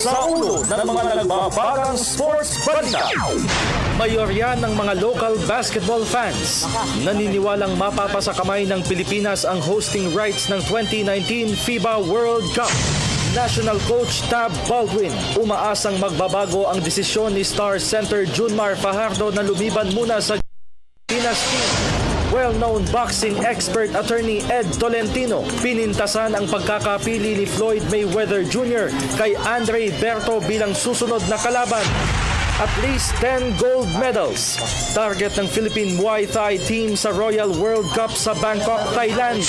Sa ulo ng mga nagbabagang sports balita. Mayorya ng mga local basketball fans naniniwalang mapapasakamay ng Pilipinas ang hosting rights ng 2019 FIBA World Cup. National coach Tab Baldwin umaasang magbabago ang desisyon ni star center Junmar Fajardo na lumiban muna sa Pilipinas team. Well-known boxing expert attorney Ed Tolentino pinintasan ang pagkakapili ni Floyd Mayweather Jr. kay Andre Berto bilang susunod na kalaban. At least 10 gold medals. Target ng Philippine Muay Thai team sa Royal World Cup sa Bangkok, Thailand.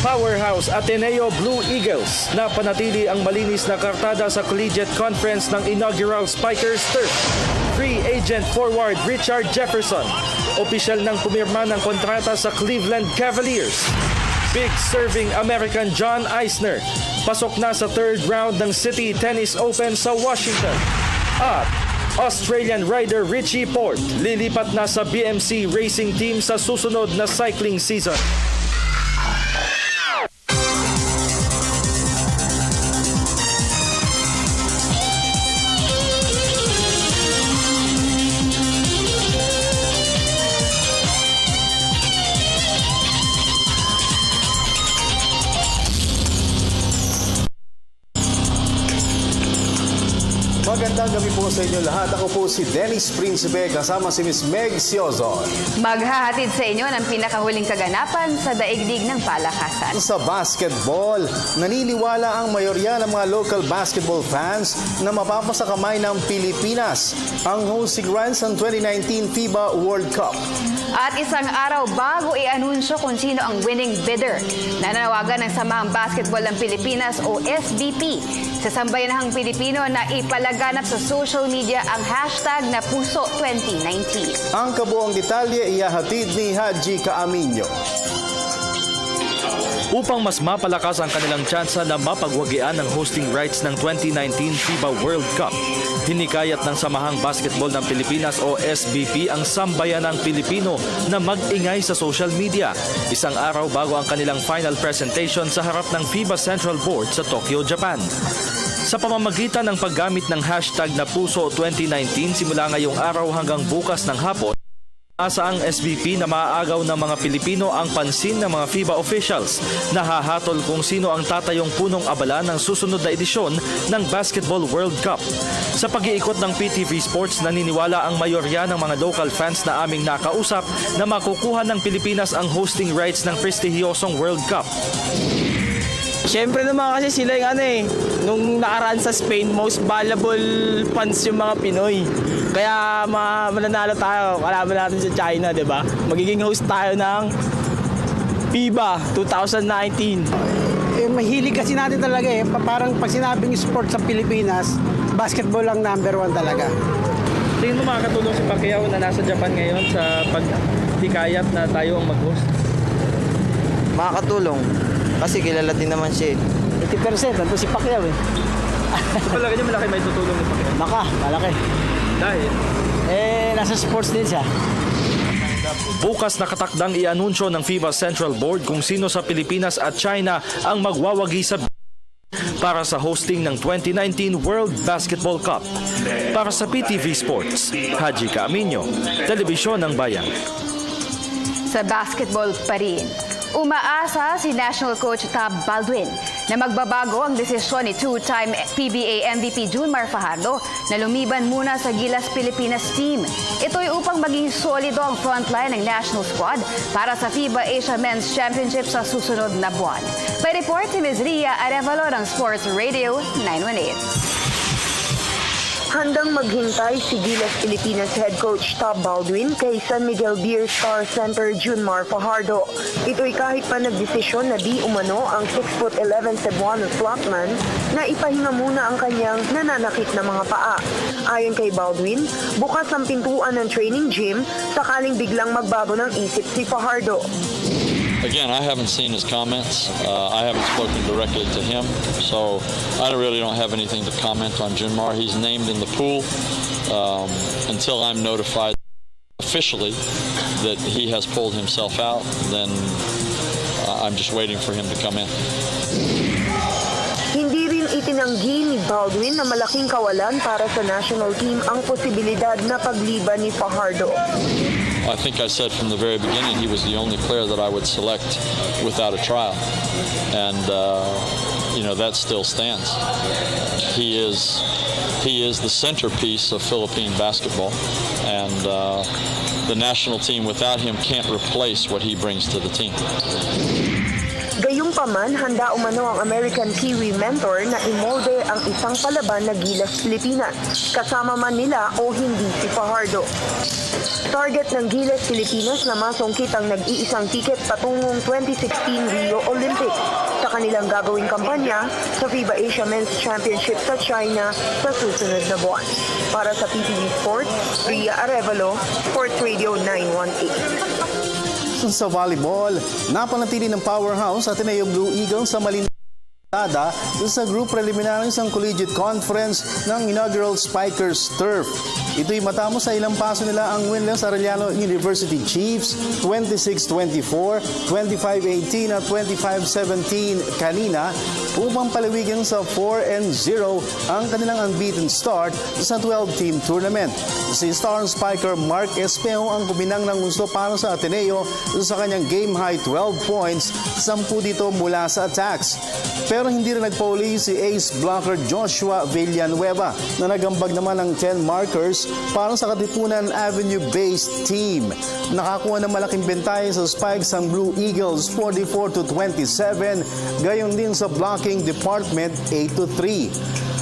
Powerhouse Ateneo Blue Eagles na panatili ang malinis na kartada sa Collegiate Conference ng inaugural Spikers Turf. Free agent forward Richard Jefferson. Opisyal nang pumirma ng kontrata sa Cleveland Cavaliers. Big serving American John Isner. Pasok na sa third round ng City Tennis Open sa Washington. At Australian rider Richie Porte lilipat na sa BMC Racing Team sa susunod na cycling season. Magandang gabi po sa inyo lahat. Ako po si Dennis Principe kasama si Miss Meg Siozon. Maghahatid sa inyo ng pinakahuling kaganapan sa daigdig ng palakasan. Sa basketball, naniniwala ang mayorya ng mga local basketball fans na mapapasakamay ng Pilipinas ang hosting rights ng 2019 FIBA World Cup. At isang araw bago i-anunsyo kung sino ang winning bidder, nananawagan ng Samahang Basketball ng Pilipinas o SBP sa sambayanahang Pilipino na ipalaganap sa social media ang hashtag na Puso 2019. Ang kabuong detalye ihahatid ni Haji Caaminio. Upang mas mapalakas ang kanilang tsansa na mapagwagian ng hosting rights ng 2019 FIBA World Cup, hinikayat ng Samahang Basketball ng Pilipinas o SBP ang sambayanang Pilipino na mag-ingay sa social media, isang araw bago ang kanilang final presentation sa harap ng FIBA Central Board sa Tokyo, Japan. Sa pamamagitan ng paggamit ng hashtag na Puso 2019 simula ngayong araw hanggang bukas ng hapon, asa ang SBP na maaagaw ng mga Pilipino ang pansin ng mga FIBA officials na hahatol kung sino ang tatayong punong abala ng susunod na edisyon ng Basketball World Cup. Sa pag-iikot ng PTV Sports, naniniwala ang mayorya ng mga local fans na aming nakausap na makukuha ng Pilipinas ang hosting rights ng prestihiyosong World Cup. Siyempre naman kasi sila yung nung nakaraan sa Spain, most valuable fans yung mga Pinoy. Kaya mananalo tayo, kalaban natin sa China, di ba? Magiging host tayo ng FIBA 2019. Mahilig kasi natin talaga parang pag sinabing sport sa Pilipinas, basketball ang #1 talaga. Tingin mo makakatulong si Pacquiao na nasa Japan ngayon sa pagtikayat na tayo ang mag-host? Makakatulong. Kasi kilala din naman siya. 80% nandun si Pacquiao So palagi niya malaki may tutulong ni Pacquiao? Malaki. Dahil? Nasa sports din siya. Bukas nakatakdang i-anunsyo ng FIBA Central Board kung sino sa Pilipinas at China ang magwawagi sa para sa hosting ng 2019 World Basketball Cup. Para sa PTV Sports, Haji Caaminio, Telebisyon ng Bayan. Sa basketball pa rin, umaasa si National Coach Tab Baldwin na magbabago ang desisyon ni two-time PBA MVP Junmar Fajardo na lumiban muna sa Gilas Pilipinas team. Ito'y upang maging solido ang frontline ng national squad para sa FIBA Asia Men's Championship sa susunod na buwan. May report si Ms. Ria Arevalo ng Sports Radio 918. Handang maghintay si Gilas Pilipinas Head Coach Tab Baldwin kay San Miguel Beer Star Center Junmar Fajardo. Ito'y kahit pa nagdesisyon na di umano ang 6'11" Cebuano slotman na ipahinga muna ang kanyang nananakit na mga paa. Ayon kay Baldwin, bukas ang pintuan ng training gym sakaling biglang magbago ng isip si Fajardo. Again, I haven't seen his comments. I haven't spoken directly to him, so I really don't have anything to comment on Junmar. He's named in the pool until I'm notified officially that he has pulled himself out. Then I'm just waiting for him to come in. Hindi rin Itinanggi ni Baldwin na malaking kawalan para sa national team ang posibilidad na pagliban ni Fajardo. I think I said from the very beginning he was the only player that I would select without a trial. And, that still stands. He is the centerpiece of Philippine basketball. And the national team without him can't replace what he brings to the team. Gayunpaman, handa umano ang American Kiwi mentor na imolde ang isang palaban na Gilas Pilipinas, kasama man nila o hindi si Fajardo. Target ng Gilas Pilipinas na masungkit ang nag-iisang tiket patungong 2016 Rio Olympics sa kanilang gagawing kampanya sa FIBA Asia Men's Championship sa China sa susunod na buwan. Para sa PTV Sports, Ria Arevalo, Sports Radio 918. Sa volleyball, napanatili ng powerhouse Ateneo Blue Eagles sa malintada sa group preliminaries ng Collegiate Conference ng inaugural Spikers Turf. Ito'y matapos sa ilang paso nila ang winless Arellano University Chiefs 26-24, 25-18 at 25-17 kanina upang palawigan sa 4-0 ang kanilang unbeaten start sa 12-team tournament. Si star spiker Mark Espeo ang kuminang ng gusto para sa Ateneo sa kanyang game-high 12 points, 10 dito mula sa attacks. Pero hindi rin nagpauli si ace blocker Joshua Villanueva na nagambag naman ng 10 markers para sa Katipunan Avenue-based team. Nakakuha ng malaking bentahe sa spikes ang Blue Eagles 44-27, gayon din sa blocking department 8-3.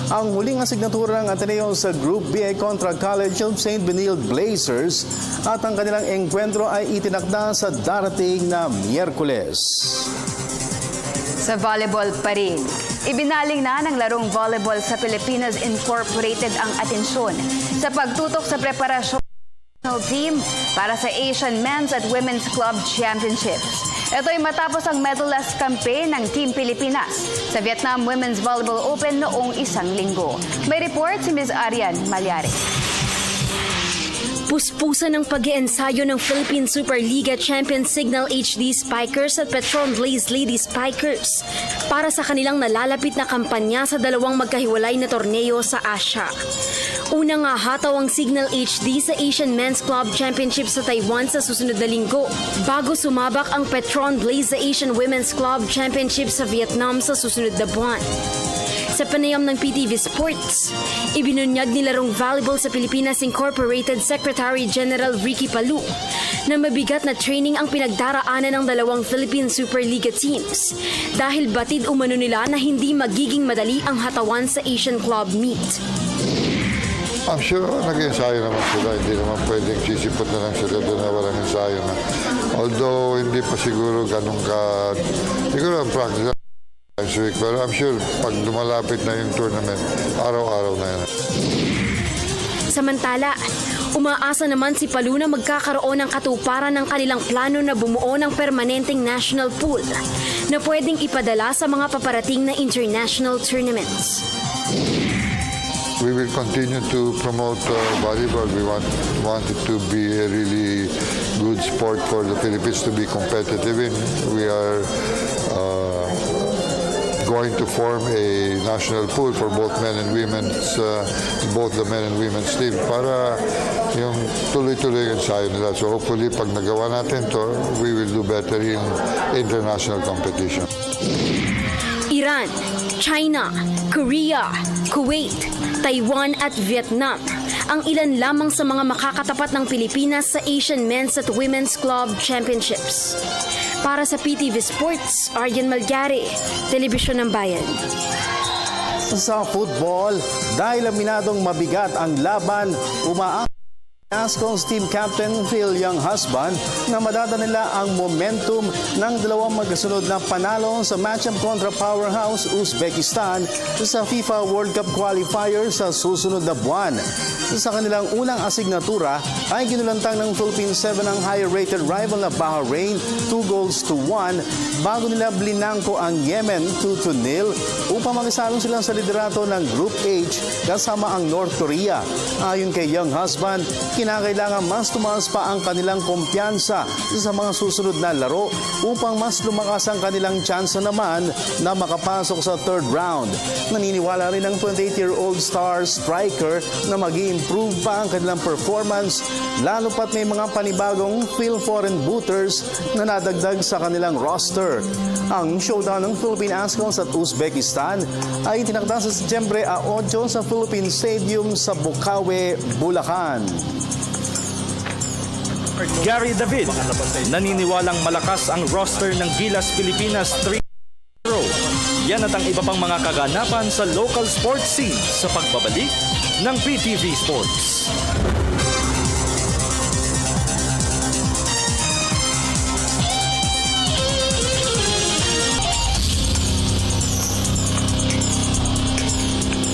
Ang huling asignatura ng Ateneo sa Group B ay kontra College of St. Benilde Blazers at ang kanilang engkwentro ay itinakda sa darating na Miyerkules. Sa volleyball pa rin, ibinaling na ng larong volleyball sa Pilipinas Incorporated ang atensyon sa pagtutok sa preparasyon ng team para sa Asian Men's at Women's Club Championships. Ito'y matapos ang medal-less campaign ng Team Pilipinas sa Vietnam Women's Volleyball Open noong isang linggo. May report si Ms. Arian Malyari. Puspusan ng pag-iensayo ng Philippine Superliga champion Signal HD Spikers at Petron Blaze Lady Spikers para sa kanilang nalalapit na kampanya sa dalawang magkahiwalay na torneo sa Asia. Unang hataw ang Signal HD sa Asian Men's Club Championship sa Taiwan sa susunod na linggo, bago sumabak ang Petron Blaze sa Asian Women's Club Championship sa Vietnam sa susunod na buwan. Sa panayam ng PTV Sports, ibinunyag ni larong volleyball sa Pilipinas Incorporated Secretary General Ricky Palou na mabigat na training ang pinagdaraanan ng dalawang Philippine Superliga teams dahil batid umano nila na hindi magiging madali ang hatawan sa Asian Club Meet. I'm sure nag-ensayo naman sila. Hindi naman pwedeng sisipot na lang sila doon na walang ensayo na. Although hindi pa siguro ganun ka, siguro ang practice week, pero I'm sure pag lumalapit na yung tournament, araw-araw na yan. Samantala, umaasa naman si Palou na magkakaroon ng katuparan ng kanilang plano na bumuo ng permanenteng national pool na pwedeng ipadala sa mga paparating na international tournaments. We will continue to promote volleyball. We want it to be a really good sport for the Philippines to be competitive in. We are going to form a national pool for both men and women's, both the men and women's team para yung tuloy-tuloy yung ensayo nila. So hopefully pag nagawa natin to, we will do better in international competition. Iran, China, Korea, Kuwait, Taiwan at Vietnam ang ilan lamang sa mga makakatapat ng Pilipinas sa Asian Men's at Women's Club Championships. Para sa PTV Sports, Arian Malyari, Telebisyon ng Bayan. Sa football, dahil aminadong mabigat ang laban, Ascons team captain Phil Young Husband na madadala nila ang momentum ng dalawang magkasunod na panalo sa matchup kontra powerhouse Uzbekistan sa FIFA World Cup qualifier sa susunod na buwan. Sa kanilang unang asignatura ay ginulantang ng Philippine 7 ang higher-rated rival na Bahrain 2-1 bago nila blinangko ang Yemen 2-0 upang makisalong sila sa liderato ng Group H kasama ang North Korea. Ayon kay Young Husband, kinakailangan mas tumaas pa ang kanilang kumpiyansa sa mga susunod na laro upang mas lumakas ang kanilang tsansa naman na makapasok sa third round. Naniniwala rin ang 28-year-old star striker na mag-i-improve pa ang kanilang performance lalo pat may mga panibagong foreign booters na nadagdag sa kanilang roster. Ang showdown ng Philippine Ascons at Uzbekistan ay tinakda sa Setyembre 8 sa Philippine Stadium sa Bukawi, Bulacan. Gary David, naniniwalang malakas ang roster ng Gilas Pilipinas 3-0. Yan at ang iba pang mga kaganapan sa local sports scene sa pagbabalik ng PTV Sports.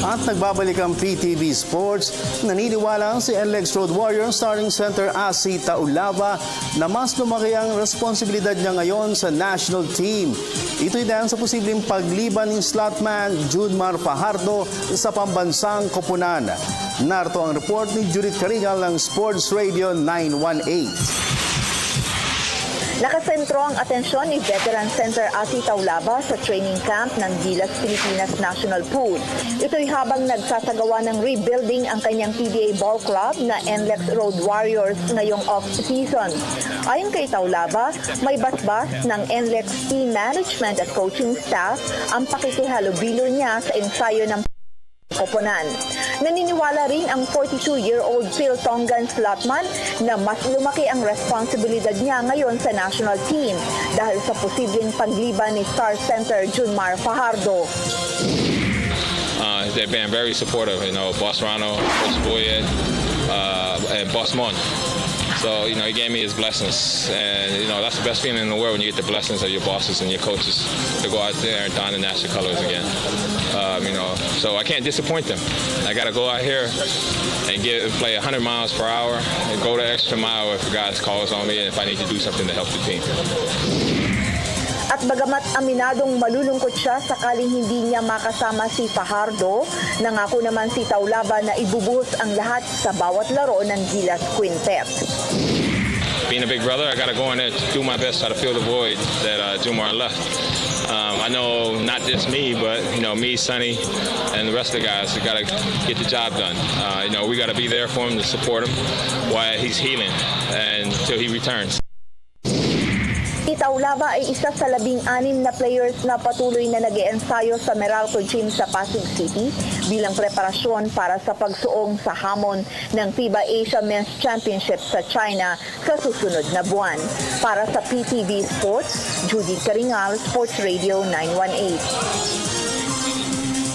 At nagbabalik ang PTV Sports, naniniwala si NLEX Road Warriors starting center Asi Taulava na mas lumaki ang responsibilidad niya ngayon sa national team. Ito'y dahil sa posibleng pagliban ni slotman Junmar Fajardo sa pambansang koponan. Narito ang report ni Judith Caringal ng Sports Radio 918. Nakasentro ang atensyon ni Veteran Center Asi Taulava sa training camp ng Gilas Pilipinas National Pool. Ito'y habang nagsasagawa ng rebuilding ang kanyang PBA ball club na NLEX Road Warriors ngayong off-season. Ayon kay Taulava, may basbas ng NLEX team management at coaching staff ang pakikihalubilo niya sa ensayo ng koponan. Naniniwala rin ang 42-year-old Phil Tongan slotman na mas lumaki ang responsibilidad niya ngayon sa national team dahil sa posibleng pagliban ni star center Junmar Fajardo. They've been very supportive, Boss Rano, Coach Boyed, and Boss Mon. So, he gave me his blessings. And, that's the best feeling in the world when you get the blessings of your bosses and your coaches to go out there and don the national colors again. So I can't disappoint them. I got to go out here and play 100 miles per hour and go the extra mile if God calls on me and if I need to do something to help the team. At bagamat aminadong malulungkot siya sakaling hindi niya makasama si Fajardo, nangako naman si Taulava na ibubuhos ang lahat sa bawat laro ng Gilas Quintet. Being a big brother, I got to go in there to do my best, try to fill the void that Junmar left. I know not just me, but me, Sonny, and the rest of the guys got to get the job done. We got to be there for him to support him while he's healing and until he returns. Si Taulava ay isa sa 16 na players na patuloy na nag-iensayo sa Meralco Gym sa Pasig City bilang preparasyon para sa pagsuong sa hamon ng FIBA Asia Men's Championship sa China sa susunod na buwan. Para sa PTV Sports, Judy Caringal, Sports Radio 918.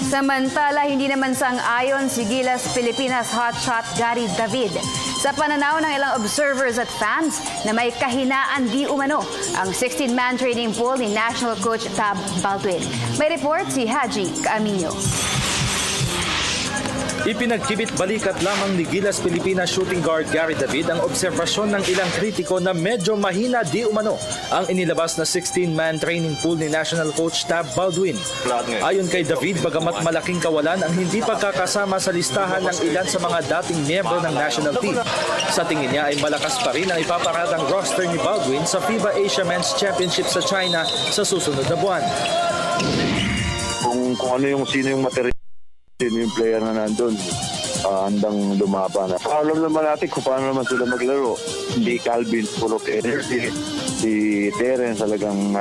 Samantala, hindi naman sang-ayon si Gilas Pilipinas hotshot Gary David sa pananaw ng ilang observers at fans na may kahinaan di umano ang 16-man training pool ni National Coach Tab Baldwin. May report si Haji Camino. Ipinagkibit-balikat lamang ni Gilas Pilipinas shooting guard Gary David ang obserbasyon ng ilang kritiko na medyo mahina di umano ang inilabas na 16-man training pool ni National Coach Tab Baldwin. Ayon kay David, bagamat malaking kawalan ang hindi pagkakasama sa listahan ng ilan sa mga dating miyembro ng national team, sa tingin niya ay malakas pa rin ang ipaparadang roster ni Baldwin sa FIBA Asia Men's Championship sa China sa susunod na buwan. Kung sino yung material, sino yung player na nandun, handang lumaban. Alam naman natin kung paano naman sila maglaro. Hindi Calvin full of energy. Si Terence talagang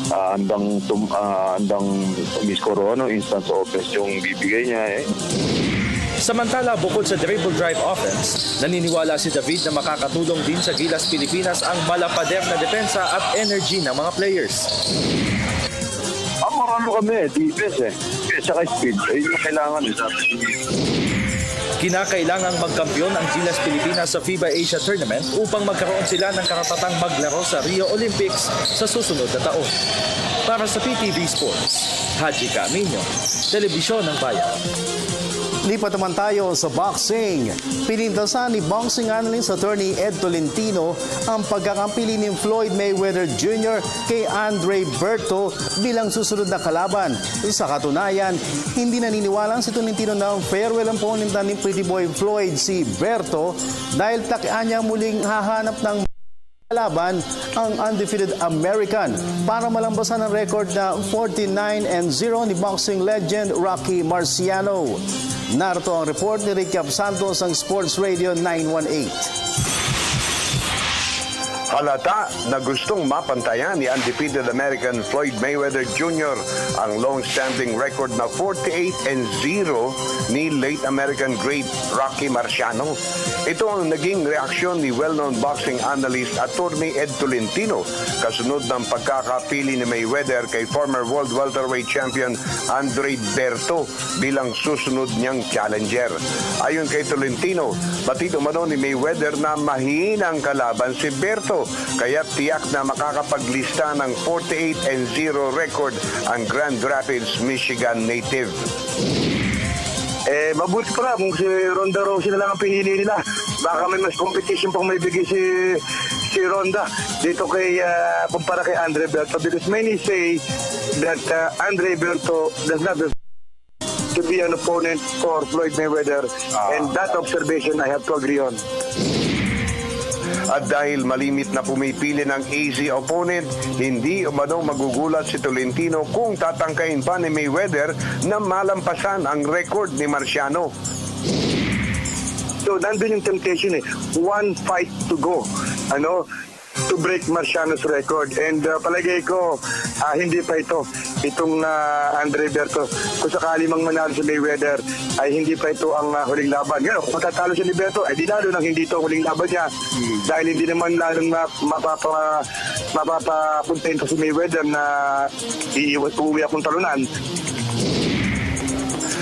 handang tumiskoro, instance offense yung bibigay niya. Samantala, bukod sa dribble drive offense, naniniwala si David na makakatulong din sa Gilas Pilipinas ang malapader na depensa at energy ng mga players. Marano kami, defense Saka speed, yung kailangan Kinakailangang magkampiyon ang Gilas Pilipinas sa FIBA Asia Tournament upang magkaroon sila ng karapatang maglaro sa Rio Olympics sa susunod na taon. Para sa PTV Sports, Haji Camino, Telebisyon ng Bayan. Lipat naman tayo sa boxing. Pinintasan ni boxing analyst attorney Ed Tolentino ang pagkakampili ni Floyd Mayweather Jr. kay Andre Berto bilang susunod na kalaban. Sa katunayan, hindi naniniwala si Tolentino na farewell ang ponentan ni Pretty Boy Floyd si Berto dahil takian niya muling hahanap ng kalaban ang undefeated American para malambasan ang record na 49-0 ni boxing legend Rocky Marciano. Narito ang report ni Ricky Santos ng Sports Radio 918. Halata na gustong mapantayan ni undefeated American Floyd Mayweather Jr. ang long-standing record na 48-0 ni late American great Rocky Marciano. Ito ang naging reaksyon ni well-known boxing analyst attorney Ed Tolentino kasunod ng pagkakapili ni Mayweather kay former world welterweight champion Andre Berto bilang susunod niyang challenger. Ayon kay Tolentino, batid umano ni Mayweather na mahinang kalaban si Berto kaya tiyak na makakapaglista ng 48-0 record ang Grand Rapids, Michigan native. Mabuti pa kung si Ronda Rousey na lang ang pinili nila. Baka may mas competition pang may bigay si Ronda dito kay kumpara kay Andre Berto, because many say that Andre Berto does not deserve to be an opponent for Floyd Mayweather, and that observation I have to agree on. At dahil malimit na pumipili ng easy opponent, hindi umano magugulat si Tolentino kung tatangkain pa ni Mayweather na malampasan ang record ni Marciano. So, nandun yung temptation one fight to go, to break Marciano's record. And palagay ko, hindi pa itong Andre Berto. Kung sakali mang manalo si Mayweather, ay hindi pa ito ang huling laban. Kung matatalo siya ni Berto, ay di lalo nang hindi ito huling laban niya. Dahil hindi naman lalong mapapapuntahin pa si Mayweather na uuwi akong talunan.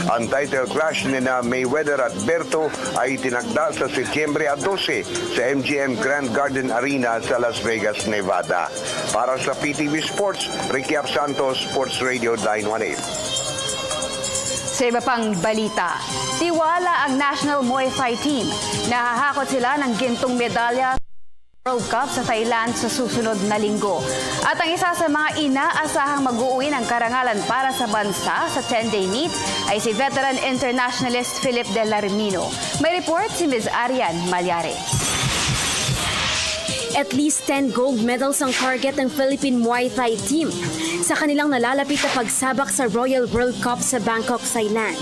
Ang title clash ni na Mayweather at Berto ay tinakda sa Setyembre 12 sa MGM Grand Garden Arena sa Las Vegas, Nevada. Para sa PTV Sports, Ricky Santos, Sports Radio 918. Sa iba pang balita, tiwala ang National Muay Thai team. Nahahakot sila ng gintong medalya World Cup sa Thailand sa susunod na linggo. At ang isa sa mga inaasahang mag-uwi ng karangalan para sa bansa sa 10-day meet ay si veteran internationalist Philip Delarmino. May report si Ms. Arian Malyare. At least 10 gold medals ang target ng Philippine Muay Thai team sa kanilang nalalapit na pagsabak sa Royal World Cup sa Bangkok, Thailand.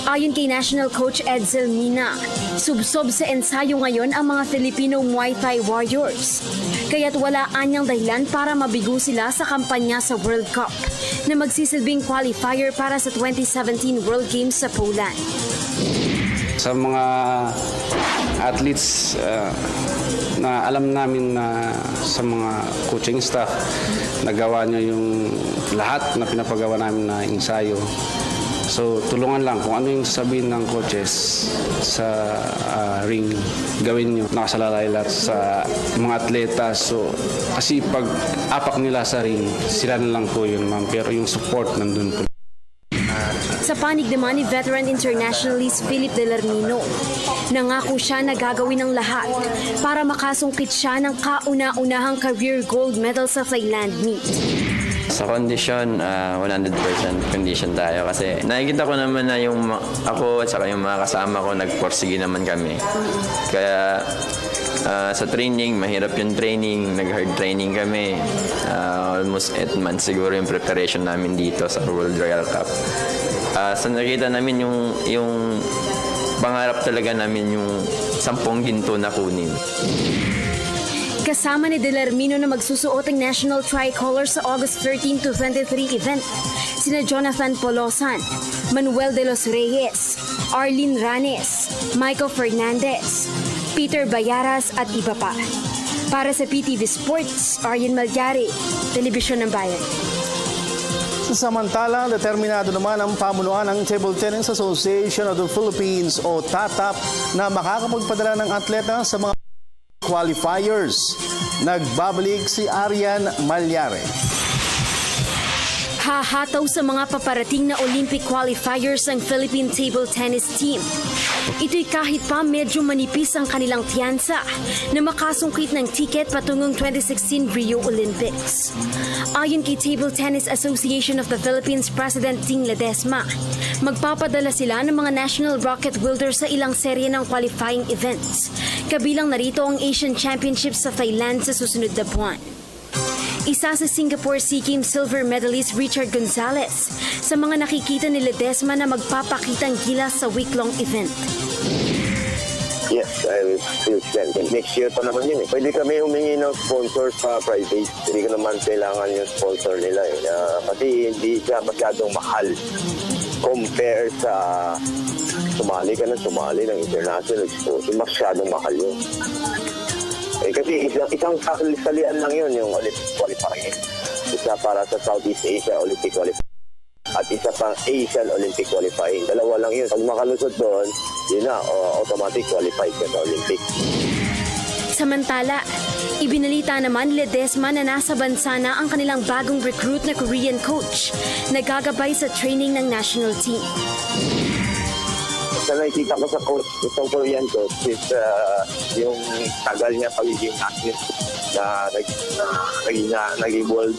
Ayon kay National Coach Edsel Mina, subsob sa ensayo ngayon ang mga Filipino Muay Thai Warriors. Kaya't wala anyang dahilan para mabigo sila sa kampanya sa World Cup na magsisilbing qualifier para sa 2017 World Games sa Poland. Sa mga athletes na alam namin na sa mga coaching staff, nagawa niya yung lahat na pinapagawa namin na ensayo. So, tulungan lang kung ano yung sabihin ng coaches sa ring, gawin nyo. Nakasalalay lahat sa mga atleta. So, kasi pag apak nila sa ring, sila na lang po yun, ma'am. Pero yung support nandun po. Sa panig naman ni veteran internationalist Philip Delarmino, nangako siya na gagawin ng lahat para makasungkit siya ng kauna-unahang career gold medal sa Thailand meet. Sa condition, 100% condition tayo kasi nakikita ko naman na yung ako at saka yung mga kasama ko nagporsige naman kami. Kaya sa training, mahirap yung training, nag-hard training kami. Almost 8 months siguro yung preparation namin dito sa World Royal Cup. So nakita namin yung pangarap talaga namin yung 10 ginto na kunin. Kasama ni Delarmino na magsusuot ang National Tricolor sa August 13 to 23 event, sina Jonathan Polosan, Manuel de los Reyes, Arlene Ranes, Michael Fernandez, Peter Bayaras at iba pa. Para sa PTV Sports, Arian Malyare, Telebisyon ng Bayan. Samantala, determinado naman ang pamunuan ng Table Tennis Association of the Philippines o TATAP na makakapagpadala ng atleta sa mga qualifiers. Nagbabalik si Arian Malyare. Hahataw sa mga paparating na Olympic qualifiers ang Philippine table tennis team. Ito'y kahit pa medyo manipis ang kanilang tiyansa na makasungkit ng tiket patungong 2016 Rio Olympics. Ayon kay Table Tennis Association of the Philippines President Ting Ledesma, magpapadala sila ng mga national rocket wielder sa ilang serye ng qualifying events. Kabilang narito ang Asian Championships sa Thailand sa susunod na buwan. Isa sa Singapore SEA Games silver medalist Richard Gonzalez sa mga nakikita ni Ledesma na magpapakitang gilas sa week-long event. Yes, I will still spend. Next year pa naman yun eh. Pwede kami humingi ng sponsor sa private. Hindi ko naman kailangan yung sponsor nila eh. Kasi hindi siya masyadong mahal compare sa sumali ng international exposure. Masyadong mahal yun. Eh, kasi isang salian lang yun, yung Olympic qualifying. Isa para sa Southeast Asia Olympic qualifying. At isa pang Asian Olympic qualifying. Dalawa lang yun. Pag makalusot doon, yun na, automatic qualified ka sa Olympic. Samantala, ibinalita naman ni Ledesma na nasa bansa na ang kanilang bagong recruit na Korean coach na gagabay sa training ng national team. Sa nakikita ko sa coach, isang Korean coach, is yung tagal niya pagiging athlete na naging world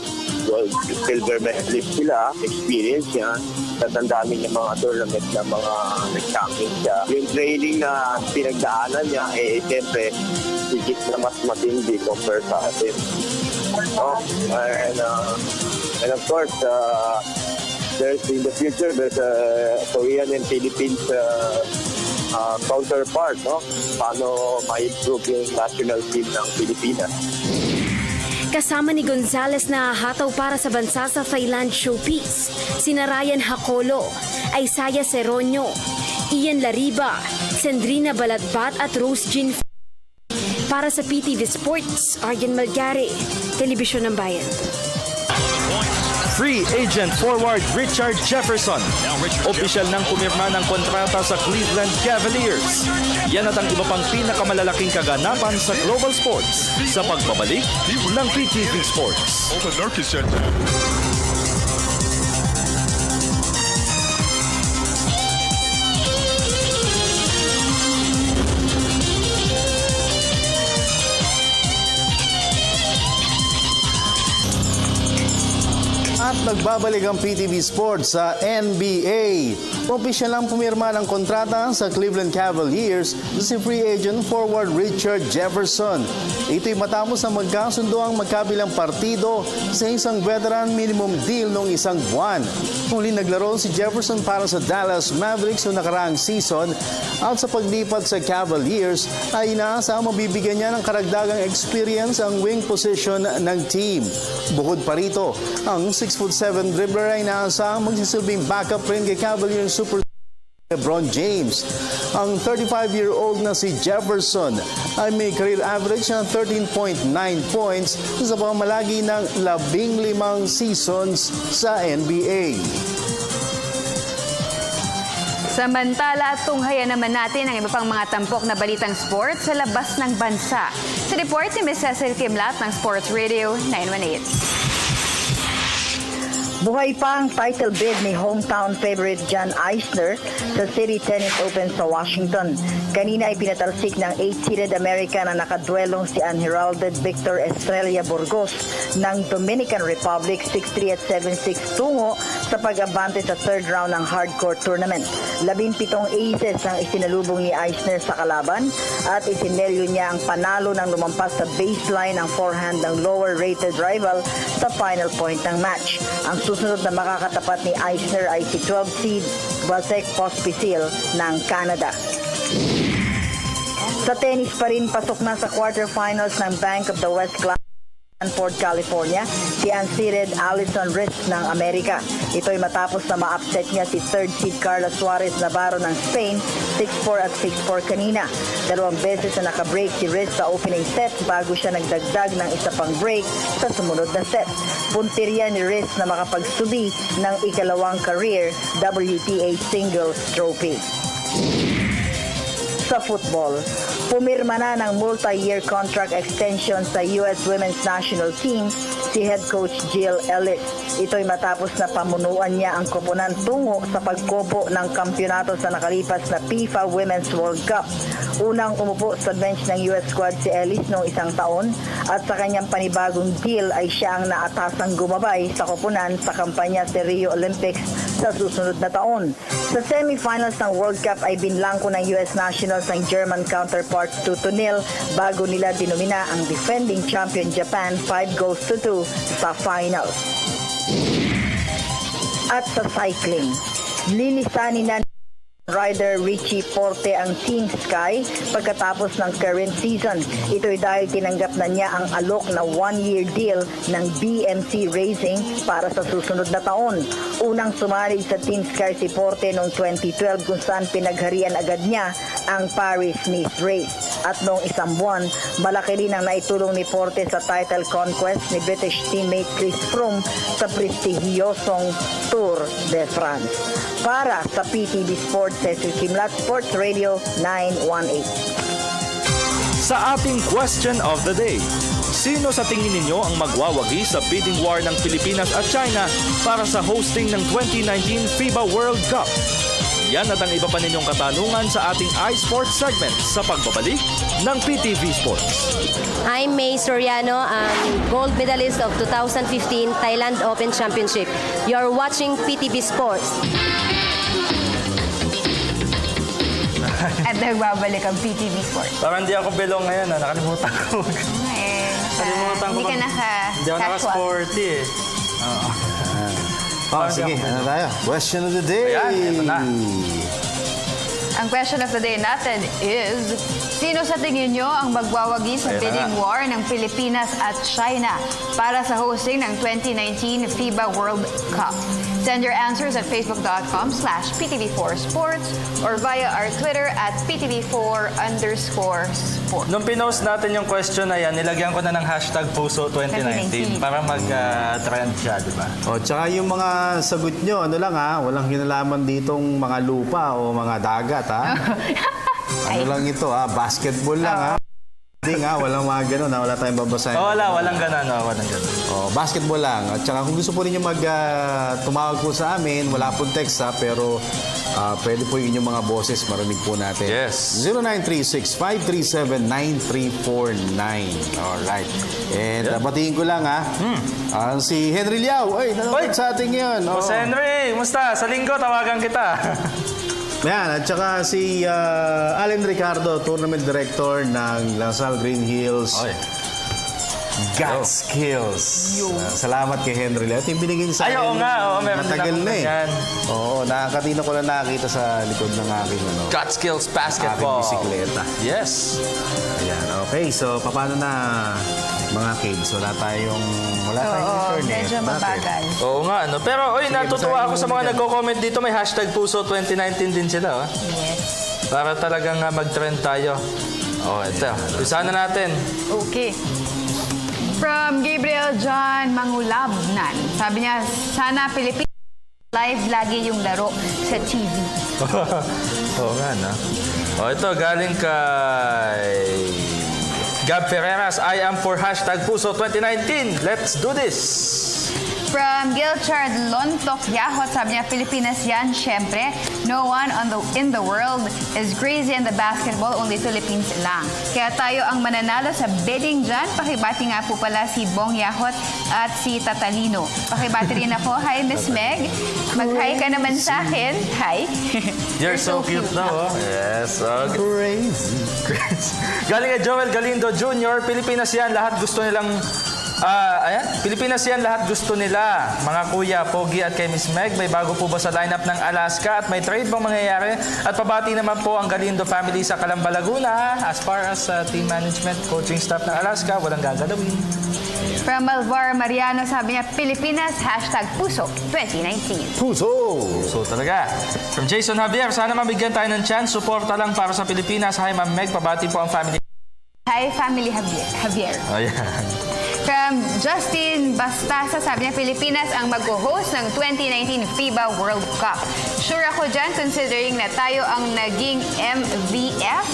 silver medalist sila, experience niya, tatandami niya mga tournament na mga nag-champion siya. Yung training na pinagdaanan niya, siyempre, higit na mas matindi compare sa atin. And of course, in the future, there's a Korean and Philippines counterpart, no? Paano ma-improve yung national team ng Pilipinas. Kasama ni Gonzalez na hataw para sa bansa sa Thailand showpiece, sina Ryan Hakolo, Isaiah Seronyo, Ian Lariba, Sandrina Balatbat at Rose Jean. Para sa PTV Sports, Aryan Malgare, Telebisyon ng Bayan. Free agent forward Richard Jefferson. Opisyal nang pumirma ng kontrata sa Cleveland Cavaliers. Yan at ang iba pang pinakamalalaking kaganapan sa global sports sa pagbabalik ng PTV Sports. At nagbabalik ang PTV Sports sa NBA. Opisyal lang pumirma ng kontrata sa Cleveland Cavaliers si free agent forward Richard Jefferson. Ito'y matapos na magkasundo ang magkabilang partido sa isang veteran minimum deal noong isang buwan. Muli naglaro si Jefferson para sa Dallas Mavericks noong nakaraang season at sa paglipat sa Cavaliers ay inaasang mabibigyan niya ng karagdagang experience ang wing position ng team. Bukod pa rito, ang 6'7" dribbler ay inaasang magsisilbing backup rin kay Cavaliers super LeBron James. Ang 35-year-old na si Jefferson ay may career average ng 13.9 points sa pamamalagi ng 15 seasons sa NBA. Samantala, tunghayan naman natin ang iba pang mga tampok na balitang sports sa labas ng bansa. Sa report ni Ms. Cecil Kimlat ng Sports Radio 918. Buhay pa ang title bid ni hometown favorite John Isner sa City Tennis Open sa Washington. Kanina ay pinatalsik ng 8-seeded American na nakadwelong si unheralded Victor Estrella Burgos ng Dominican Republic 6-3 at 7-6 tungo sa pag-abante sa third round ng hardcourt tournament. 17 aces ang isinalubong ni Isner sa kalaban at isinelyo niya ang panalo ng lumampas sa baseline ng forehand ng lower-rated rival sa final point ng match. Ang susunod na makakatapat ni Isner ay si 12 seed Vasek Pospisil ng Canada. Sa tennis pa rin, pasok na sa quarterfinals ng Bank of the West Classic Stanford, California, si unseeded Alison Risk ng Amerika. Ito'y matapos na ma-upset niya si third seed Carla Suarez Navarro ng Spain, 6-4 at 6-4 kanina. 2 beses na nakabreak si Risk sa opening set bago siya nagdagdag ng isa pang break sa sumunod na set. Punteriya ni Risk na makapagsubi ng ikalawang career WTA Singles Trophy. Sa football, pumirma na ng multi-year contract extension sa U.S. Women's National Team si head coach Jill Ellis. Ito'y matapos na pamunuan niya ang koponan tungo sa pagkopo ng kampyonato sa nakalipas na FIFA Women's World Cup. Unang umupo sa bench ng U.S. squad si Ellis noong 1 taon at sa kanyang panibagong deal ay siya ang naatasang gumabay sa koponan sa kampanya sa Rio Olympics sa susunod na taon. Sa semifinals ng World Cup ay binlangko ng U.S. Nationals ang German counterparts 2-0 bago nila dinumina ang defending champion Japan 5-2 sa finals. At sa cycling, lilisanin na rider Richie Porte ang Team Sky pagkatapos ng current season. Ito'y dahil tinanggap na niya ang alok na 1-year deal ng BMC Racing para sa susunod na taon. Unang sumalig sa Team Sky si Porte noong 2012 kung saan pinagharian agad niya ang Paris-Nice race. At noong 1 buwan, malaki rin ang naitulong ni Porte sa title conquest ni British teammate Chris Froome sa prestihiyosong Tour de France. Para sa PTV Sports, Cecil Kimlat, Sports Radio 918. Sa ating question of the day, sino sa tingin ninyo ang magwawagi sa bidding war ng Pilipinas at China para sa hosting ng 2019 FIBA World Cup? Yan at ang iba pa ninyong katanungan sa ating iSports segment sa pagbabalik ng PTV Sports. I'm May Soriano, gold medalist of 2015 Thailand Open Championship. You're watching PTV Sports. At nagbabalik ang PTV Sports. Parang hindi ako belong ngayon, nakalimutan ko. Nakalimutan ko. Hindi ako naka-sporty eh. Sige, ano tayo? Question of the day. Ayan, ito na. Ang question of the day natin is, sino sa tingin nyo ang magwawagi sa bidding war ng Pilipinas at China para sa hosting ng 2019 FIBA World Cup? Send your answers at facebook.com/PTV4Sports or via our Twitter at PTV4_sports. Nung pinost natin yung question na yan, nilagyan ko na ng hashtag Puso 2019 para mag-trend siya, di ba? O, tsaka yung mga sagot nyo, ano lang ha, walang kinalaman ditong mga lupa o mga dagat ha. Ano lang ito ha, basketball lang ha. Hindi nga, walang mga ganun ha, wala tayong babasahin. Walang ganun, walang ganun. O, basketball lang. At tsaka kung gusto po ninyo tumawag po sa amin, wala pong text ha, pero pwede po yung inyong mga boses, marinig po natin. Yes. 0936-537-9349. Alright. And batiin ko lang ha, si Henry Liao. Ay, nanonood sa ating yun. Jose Henry, musta? Sa linggo, tawagan kita. Yan, at saka si Allen Ricardo, Tournament Director ng Lasal Green Hills. God Skills. Salamat kay Henry. At yung binigay sa akin, matagal na eh. Oo, nakakatina ko lang nakakita sa likod ng aking God Skills Basketball. Aking bisikleta. Yes. Ayan, okay. So, paano na mga kids? Wala tayong internet. Medyo mabagal. Oo nga, ano. Pero, natutuwa ako sa mga nagko-comment dito. May hashtag Puso 2019 din sila. Yes. Para talagang mag-trend tayo. Ito. Usahan na natin. Okay. From Gabriel John Mangulabnan. Sabi niya, sana Pilipinas live lagi yung laro sa TV. Oo nga, no? Ito, galing kay Gab Ferreras. I am for hashtag Puso 2019. Let's do this. From Gilchard Lontok Yahot, sabi niya, Pilipinas yan, syempre. No one in the world is crazy in the basketball, only Philippines lang. Kaya tayo ang mananalo sa bidding dyan. Pakibati nga po pala si Bong Yahot at si Tatalino. Pakibati rin ako. Hi, Miss Meg. Mag-hi ka naman sa akin. Hi. You're so cute now, Yes. Crazy. Galing kay Joel Galindo Jr., Pilipinas yan, lahat gusto nilang Pilipinas yan, lahat gusto nila. Mga kuya, Pogi at kay Miss Meg, may bago po ba sa lineup ng Alaska at may trade bang mangyayari? At pabati naman po ang Galindo family sa Calamba, Laguna. As far as team management, coaching staff ng Alaska, walang gagalawin. From Malvar Mariano, sabi niya, Pilipinas, hashtag Puso 2019. Puso! Puso talaga. From Jason Javier, sana mabigyan tayo ng chance. Suporta lang para sa Pilipinas. Hi, Ma'am Meg, pabati po ang family. Hi, family Javier. Ayan. From Justin Bastasa, sabi niya, Pilipinas ang mag-host ng 2019 FIBA World Cup. Sure ako dyan, considering na tayo ang naging MVF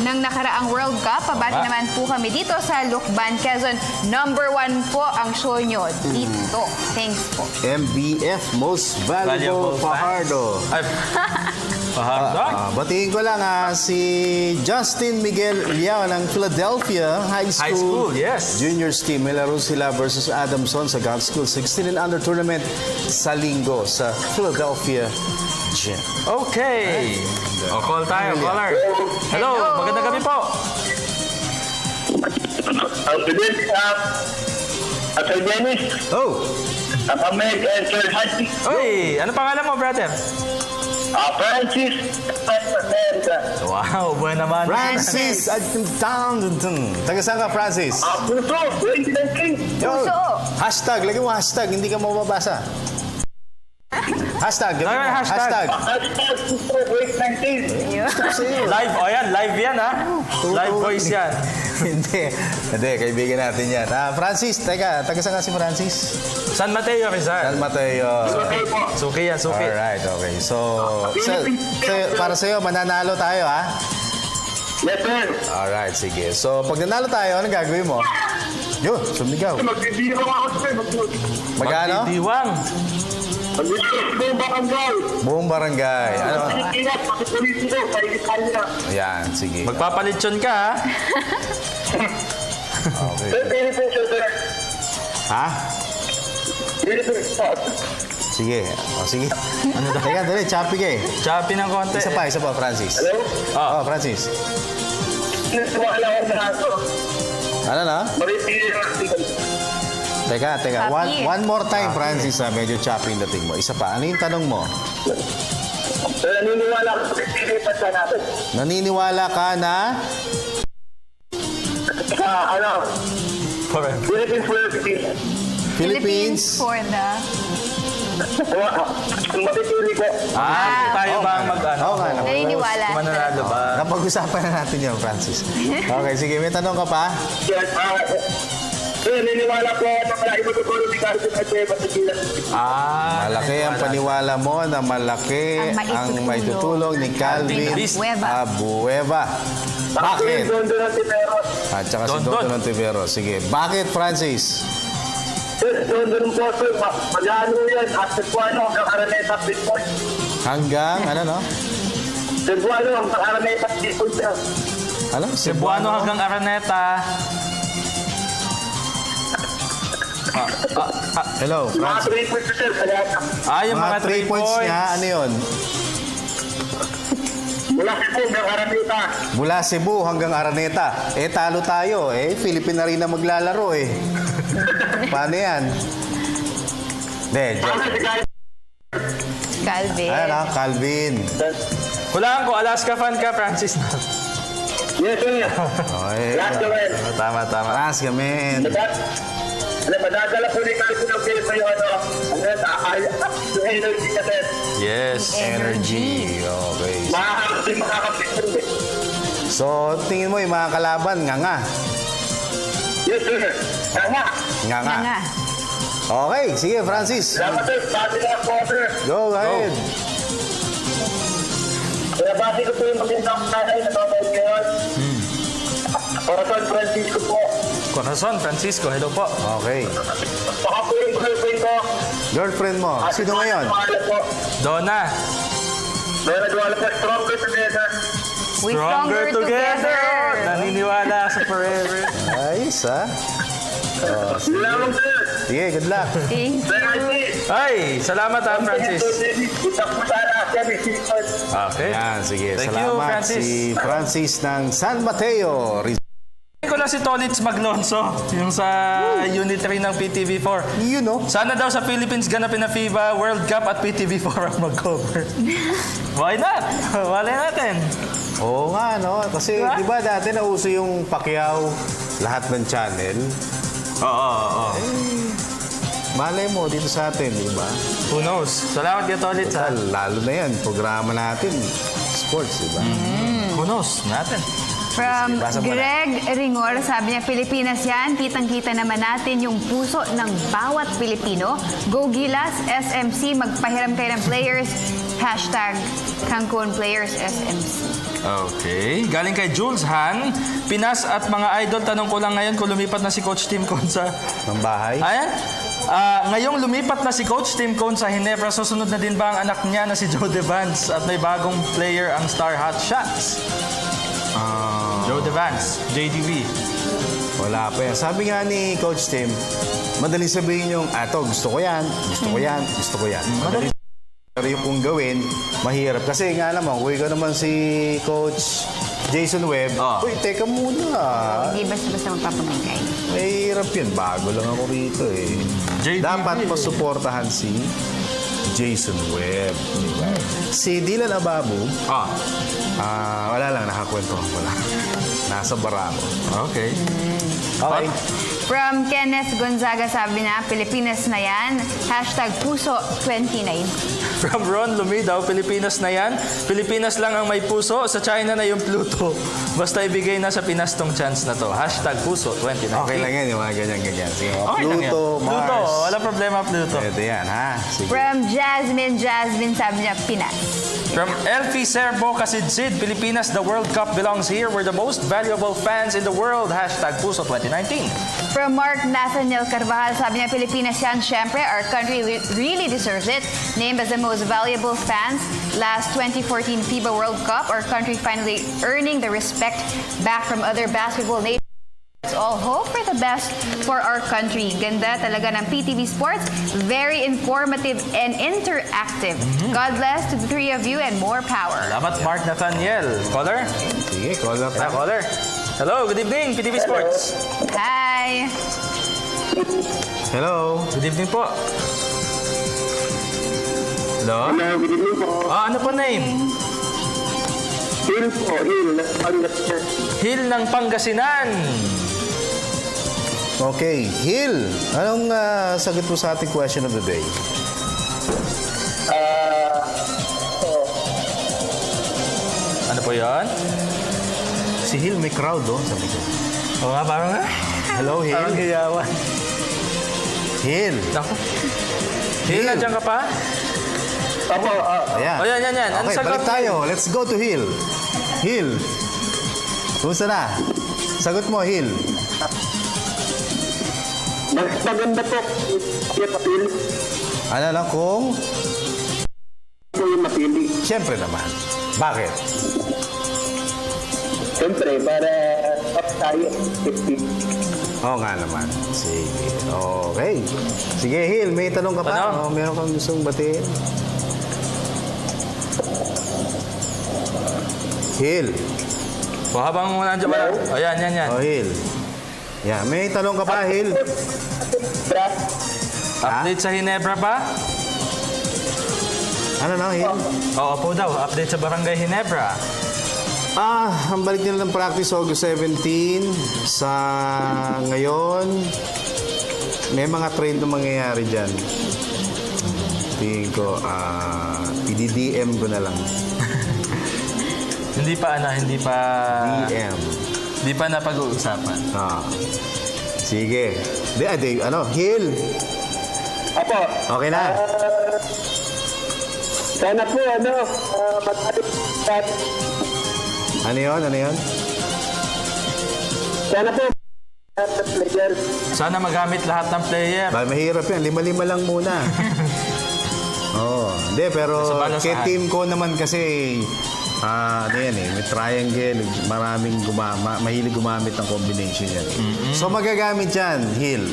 ng nakaraang World Cup. Pabati naman po kami dito sa Lukban, Quezon. #1 po ang show nyo dito. Thanks po. MVF, Most Valuable Fajardo. Batiin ko lang si Justin Miguel Liao ng Philadelphia High School yes. Juniors team. May laro sila versus Adamson sa God School 16 and under tournament sa linggo sa Philadelphia Gym. Okay. O, call tayo. Caller. Hello. Magandang gabi po. Sir Dennis. Oh. Meg and Sir Haji. Oy, ano pangalan mo, brother? Francis. Wow, buwan naman. Francis. Taga saan ka, Francis? Puso. Hashtag. Lagyan mo hashtag. Hindi ka mababasa. Hashtag. Hashtag. Live. O yan. Live yan, ha? Live voice yan. Hindi, kaibigan natin yan. Francis, taga saan ka si Francis? San Mateo, Rizal. San Mateo. Suki yan, suki. Alright, okay. So, para sa'yo, mananalo tayo, ha? Yes, sir. Alright, sige. So, pag nanalo tayo, anong gagawin mo? Yun, sumigaw. Magdidiwang ako, sir. Magkano? Magdidiwang. Buong barangay. Buong barangay. Ano? Pilipinas, politiko, kaibigan nila. Ayan, sige. Magpapalitsyon ka, ha? Okay. Sir. Ha? Sige. O, sige. Ano daw? Teka, dali. Choppy ka eh. Choppy ng konti. Isa pa, Francis. Hello? Oh, Francis. Ano na? Teka. One more time, Francis. Medyo choppy yung dating mo. Isa pa. Ano yung tanong mo? Naniniwala ko sa pilipat sa natin. Naniniwala ka na? Philippines for the Philippines for the... Matitili ko. Tayo ba ang mag-ano? Naniniwala. Mananalo ba? Napag-usapan na natin yan, Francis. Okay, sige. May tanong ka pa? Yes, naniniwala ko na malaki matutulong ni Carson Adeba sa Gilas. Malaki ang paniwala mo na malaki ang maitutulong ni Calvin Abueva. Bakit? At saka si Dondo ng Tiveros. Sige. Bakit, Francis? Dondo ng Poso. Mag-ano yan. Cebuano hanggang Araneta Bitcoin. Hanggang, ano no? Cebuano hanggang Araneta Bitcoin. Ano? Cebuano hanggang Araneta. Hello, Francis. Mga 3 points, sir. Yung mga 3 points niya, ano yun? Mula Cebu hanggang Araneta. Mula Cebu hanggang Araneta. Talo tayo. Philippine na rin na maglalaro Paano yan? Calvin. Calvin. Hulaan ko, Alaska fan ka, Francis. Yes, sir. Alaska, man. Tama. Alaska, man. Madadala po ni Carson ng Pilipino yung energy na, sir. Yes. Energy. Okay. Makakapit. So, tingin mo yung mga kalaban, nga. Yes, sir. Nga. Okay, sige, Francis. Salamat, sir. Bati na po, sir. Go ahead. Kaya bati ko po yung magandang nanay na tawag ngayon. Corazon Francisco po. Corazon Francisco, hello po. Okay. Baka po yung girlfriend ko. Girlfriend mo? Sino ngayon? Donna. Nagwala po, stronger together. We stronger together. Naniniwala sa forever. Ayos, ha? Salamat, sir. Sige, good luck. Ay, salamat ha, Francis. Okay. Yan, sige. Thank salamat you, Francis. Si Francis ng San Mateo. Ko na si Tolitz Maglonso, yung sa Unit 3 ng PTV4. You know. Sana daw sa Philippines ganapin na FIBA World Cup at PTV4 ang mag-cover. Why not? Wala natin. Oo nga, no? Kasi, di ba dati nauso yung Pacquiao lahat ng channel? Oo. Malay mo dito sa atin, di ba? Who knows? Salamat kay Tolitz. Lalo na yan, programa natin. Sports, di ba? Who knows? Natin. From Basa mo na. Greg Ringor, sabi niya, Pilipinas yan. Kitang-kita naman natin yung puso ng bawat Pilipino. Go Gilas, SMC, magpahiram kayo ng players. Hashtag Cancun Players SMC. Okay. Galing kay Jules Han, Pinas at mga idol, tanong ko lang ngayon kung lumipat na si Coach Tim Cone sa... Ng bahay? Ayan. Ngayong lumipat na si Coach Tim Cone sa Ginebra, susunod na din ba ang anak niya na si Joe Devance at may bagong player ang Star Hot Shots? Joe Devance, JDV. Wala pa yan. Sabi nga ni Coach Tim, madali sabihin yung, gusto ko yan, gusto ko yan, gusto ko yan. Madali. Pero yung kung gawin, mahirap. Kasi nga naman, uwi ka naman si Coach Jason Webb. Uy, teka muna. Hindi basta-basta magpapamigay. Mahirap yun. Bago lang ako rito eh. Dapat masuportahan si Jason Webb. Diba? Si Dylan Ababu, wala lang, nakakwento ko lang. Nasa Barako. Okay. Okay. From Kenneth Gonzaga, sabi na, Pilipinas na yan. Hashtag Puso 2019. From Ron Lumidaw, Pilipinas na yan. Pilipinas lang ang may puso. Sa China na yung Pluto. Basta ibigay na sa Pinas tong chance na to. Hashtag Puso 2019. Okay lang yan, yung mga ganyan-ganyan. Sige, okay Pluto, Mars. Pluto, wala problema, Pluto. Ito yan, ha? Sige. From Jasmine, sabi niya, Pinas. From Elfie Serbo Kasidsid, Pilipinas, the World Cup belongs here. We're the most valuable fans in the world. Hashtag Puso 2019. From Mark Nathaniel Carvajal, sabi niya, Pilipinas yan, syempre, our country really deserves it. Named as the most valuable fans, last 2014 FIBA World Cup, our country finally earning the respect back from other basketball nations. Let's all hope for the best for our country. Ganda talaga ng PTV Sports. Very informative and interactive. God bless to the three of you and more power. Salamat, Mark Nathaniel. Caller? Sige, caller pa. Caller. Hello, good evening, PTV Sports. Hi. Hello. Good evening po. Hello? Hello, good evening po. Ano po name? Hill po, Hill ng Pangasinan. Hill ng Pangasinan. Okay, Hill, anong sagot mo sa ating question of the day? Ano po yan? Si Hill may crowd, sabi ko. Oo nga, parang nga. Hello, Hill. Parang hiyawan. Hill. Naku. Hill, nandiyan ka pa? Opo, Ayan. O, yan. Ano Okay, sagot? balik tayo. Let's go to Hill. Hill. Kumusta na? Sagot mo, Hill. mas maganda po yung mapili. Ano lang kung? Po yung mapili. Siyempre naman. Bakit? Siyempre, para up tayo. 50. Oo nga naman. Sige. Okay. Sige, Hill, may tanong ka pa? Ano? Meron kang gustong batiin? Hill. O, habang nandiyan pa. O, yan. Oh, Hill. Yeah, may tanong ka pa, Hill? Update sa Ginebra pa? Ano na, Hill? Oo po daw. Update sa Barangay Ginebra. Ang balik nila ng practice August 17. Sa ngayon, may mga trade na mangyayari dyan. Tingin ko, i-DM ko na lang. Hindi pa DM. Hindi pa napag-uusapan. Sige. Hill. Apo. Okay na. Sana po, Ano yun? Sana po, player. Sana magamit lahat ng player. Mahirap yan. 5-5 lang muna. Hindi, pero kay team ko naman kasi, may triangle, mahilig gumamit ng combination yan. So magagamit yan, Hill.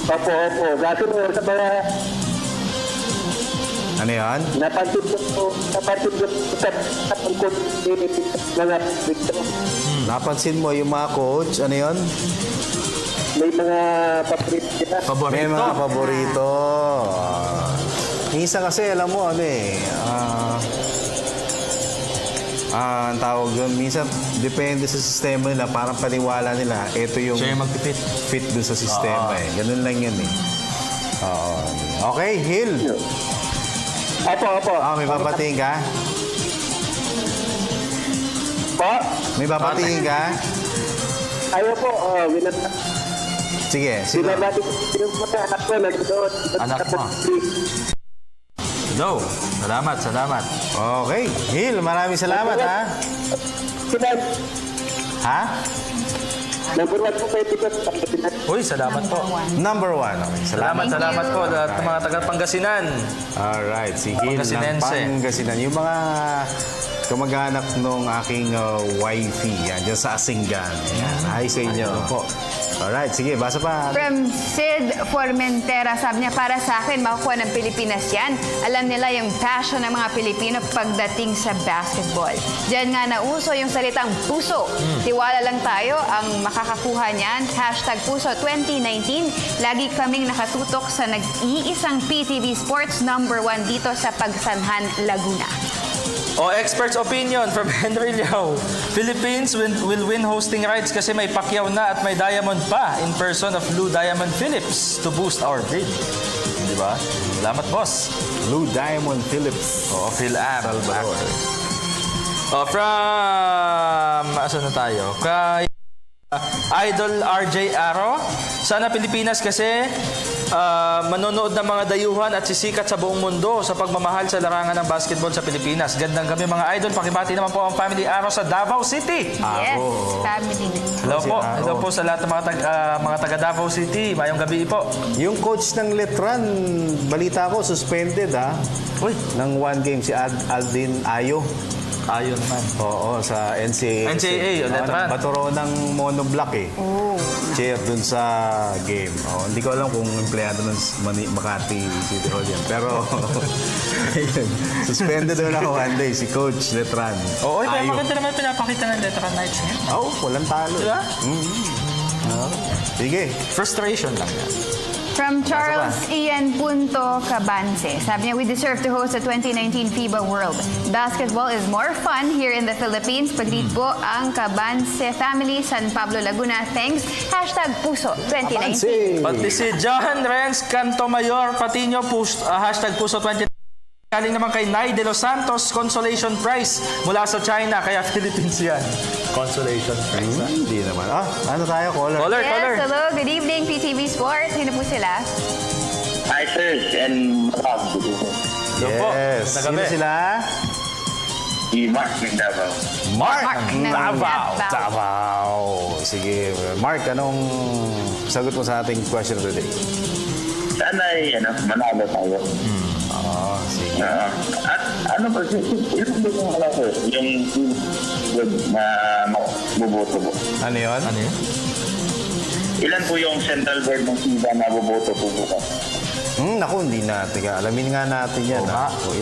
Opo. Kasi po sa mga... Ano yan? Napansin ko sa pagkod mga dito. Napansin mo yung mga coach, ano yun? May mga paborito. May mga paborito. Minsan kasi, alam mo, ang tawag yun, minsan depende sa sistema nila, parang paniwala nila, ito yung siya yung mag-fit. Fit dun sa sistema Ganun lang yan Okay, Hill. Opo. May papating ka? Po? May babatiin ka? Ayaw po, Sige, sige. binabati ko yung mga anak ko nandun. Anak mo. Go. Salamat, salamat. Okay. Hil, maraming salamat, ha? Ha? Number 1 po kayo dito. Uy, salamat po. Number 1. Okay. Salamat po sa mga taga-Pangasinan. Alright, si Hil ng Pangasinense. Pangasinan. Yung mga kamag-anak nung aking wifey, yan, dyan sa Asinggan. Yan, hi sa inyo. Po. Alright, sige, basa pa. From Sid Formentera, sabi niya, para sa akin, makukuha ng Pilipinas yan. Alam nila yung passion ng mga Pilipino pagdating sa basketball. Diyan nga nauso yung salitang puso. Tiwala lang tayo ang makakakuha niyan. #puso 2019. Lagi kaming nakatutok sa nag-iisang PTV Sports #1 dito sa Pagsanhan, Laguna. Expert's opinion from Henry Liao. Philippines will win hosting rights kasi may Pacquiao na at may Diamond pa in person of Lou Diamond Phillips to boost our bid. Di ba? Salamat, boss. Lou Diamond Phillips. Phil Am. From... Asan na tayo? Kay Idol RJ Aro. Sana Pilipinas kasi manonood ng mga dayuhan at sisikat sa buong mundo sa pagmamahal sa larangan ng basketball sa Pilipinas. Gandang gabi mga idol. Pakibati naman po ang Family Aro sa Davao City. Yes, family. Hello po. Hello po sa lahat ng mga taga Davao City. Mayong gabi po. Yung coach ng Letran, balita ko, suspended ng 1 game si Aldin Ayo. Ayo naman. Oo, sa NCAA. NCAA, Letran. Baturo ng monoblock chair dun sa game. Hindi ko alam kung empleyado ng Makati City Hall yan. Pero, suspended doon ako 1 day si Coach Letran. Maganda naman pinapakita ng Letran Knights ngayon. Walang talo. Diba? Sige. Frustration lang yan. From Charles Ian Punto Cabanse. Sabi niya, we deserve to host the 2019 FIBA World. Basketball is more fun here in the Philippines. Pag-greet po ang Cabanse family, San Pablo, Laguna. Thanks. #puso 2019. Pati si John Renz Cantomayor Patino, #puso 2019. Galing naman kay Nay de los Santos, Consolation Prize mula sa China, kaya Philippines yan. Consolation Prize. Hindi naman. Ano tayo? Caller. Yes, hello. Good evening, PTV Sports. Sino po sila? Hi, sir. And Yes. Sino sila? Si Mark ng Davao. Mark ng Davao. Sige. Mark, anong sagot mo sa ating question today? Sana ay manalo tayo. Sige. At ano ba, yung wala sir, yung na buboto po. Ano yun? Ilan po yung central board ng FIBA na buboto po bukas? Naku, hindi na. Teka, alamin nga natin yan.